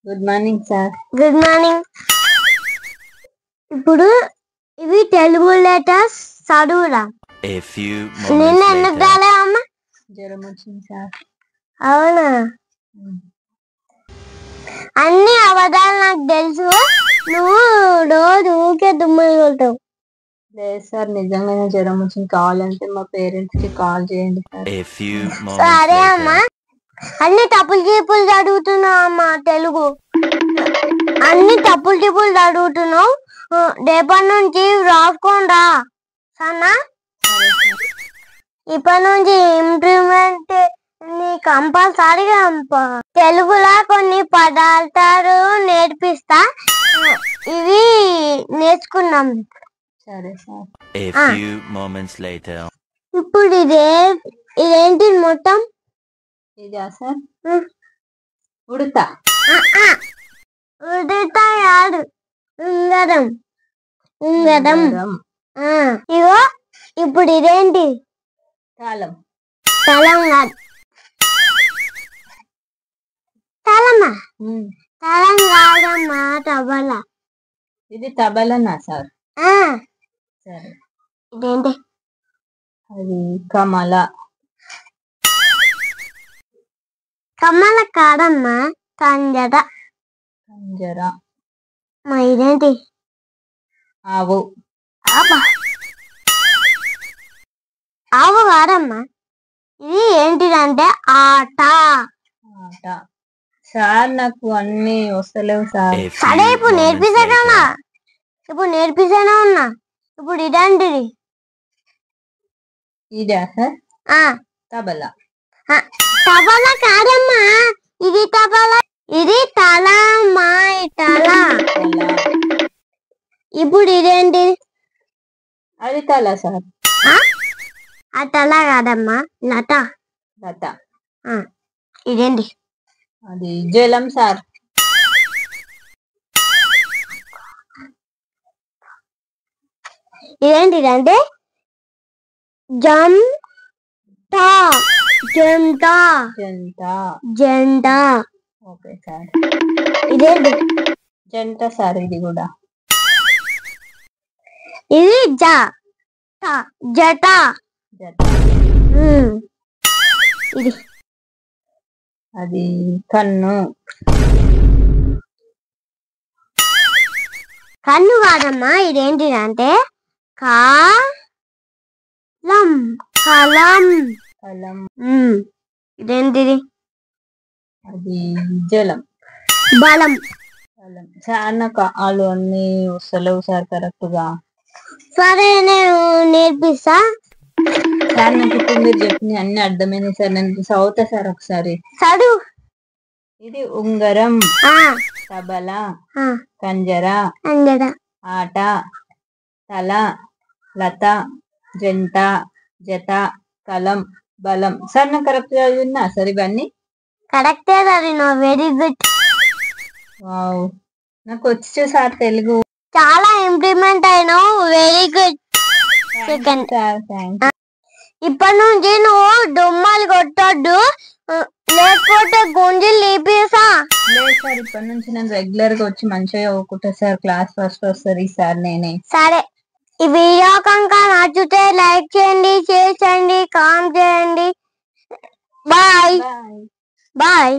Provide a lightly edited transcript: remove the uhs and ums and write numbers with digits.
Good morning sir. Good morning. ఇప్పుడు ఇవి Telugu letters చదువురా. నిన్న ఎందుకు రాలేవమ్మా? జ్వరం వచ్చింది సార్. అవునా? అన్ని అబద్ధాలు నాకు తెలుసు. నువ్వు రోజు ఊకే దుమ్ములు కొడతావు. లేదు సార్, నిజంగానే జ్వరం వచ్చింది. కావాలంటే మా పేరెంట్స్ కి కాల్ చేయండి సార్. సరే అమ్మా. అన్ని తప్పులు చీపులు చదువుతున్నావు అమ్మా. తెలుగు అన్ని తప్పులు చీపులు చదువుతున్నావు. రేపటి నుంచి రాసుకోండా సన్నా. ఇప్పటి నుంచి ఇంప్రూవ్మెంట్ కంపల్సరీగా తెలుగులో కొన్ని పదార్థాలు నేర్పిస్తా. ఇవి నేర్చుకున్నాం. సరే సార్. ఇప్పుడు ఇదేంటి మొత్తం? ఇదా సార్? ఉడతా. ఉడతా కాదు, ఉంగరం. ఉంగరం. ఇగో ఇప్పుడు ఇదేంటి? తాళం. తాళం కాదు. తాళమా? తాళం కాదమ్మా, తబలా. ఇది తబలనా సార్? సరే. ఇదేంటి? అది కమల. కమల కాదమ్మా, కంజర. కంజర. ఇదేంటి? ఆవు. ఆవు కాదమ్మా. ఇది ఏంటిదంటే ఆట. ఆట. సార్ నాకు అన్ని వస్తలేవు సార్. సరే, ఇప్పుడు నేర్పిస్తానా? ఇప్పుడు నేర్పిస్తానే ఉన్నా. ఇప్పుడు ఇదేంటిది? ఇదా సార్? తబలా. తబలా కాదమ్మా, ఇది తబలా. ఇది తల అమ్మా, తల. ఇప్పుడు ఇదేంటి? అది తల సార్. ఆ తల కాదమ్మా, లత. లత. ఇదేంటి? అది జలం సార్. ఇదేంటిదంటే జంట. జంట. జంట. జంట. Okay sir. ఇదేంటి? జంట సార్. ఇది కూడా. ఇది జట. జట. ఇది అది కన్ను. కన్ను కాదమ్మా. ఇదేంటిదంటే కలం. కలం. కలం. ఇదేంటిది? అది జలం. బలం. బలం. సార్ నాకు వాళ్ళు అన్ని వస్తలేవు సార్ కరెక్ట్ గా. సరే, నేను నేర్పిస్తా సార్. నాకు ఇప్పుడు మీరు చెప్పిన అన్ని అర్థమైంది సార్. నేను చదువుతా సార్ ఒకసారి. చదువు. ఇది ఉంగరం. తబలా. కంజర. ఆట. తల. లత. జంట. జత. కలం. బలం. సార్ నాకు కరెక్ట్ చదివినా సార్? ఇవన్నీ కరెక్టే చదివినావు. Very good. వావ్, నాకు వచ్చు సార్ తెలుగు. చాలా ఇంప్రూవ్మెంట్ అయినావు. Very good. ఇప్పటి నుంచి నువ్వు దుమ్మలు కొట్టొద్దు, లేకపోతే గుంజీలు లేపేసా. లేదు సార్, ఇప్పటి నుంచి నేను రెగ్యులర్ గా వచ్చి మంచిగా చదువుకుంటా సార్. క్లాస్ ఫస్ట్ వస్తుంది సార్ నేనే. సరే, ఈ వీడియో కనుక నచ్చితే లైక్ చేయండి, షేర్ చేయండి, కామెంట్ చేయండి. Bye bye.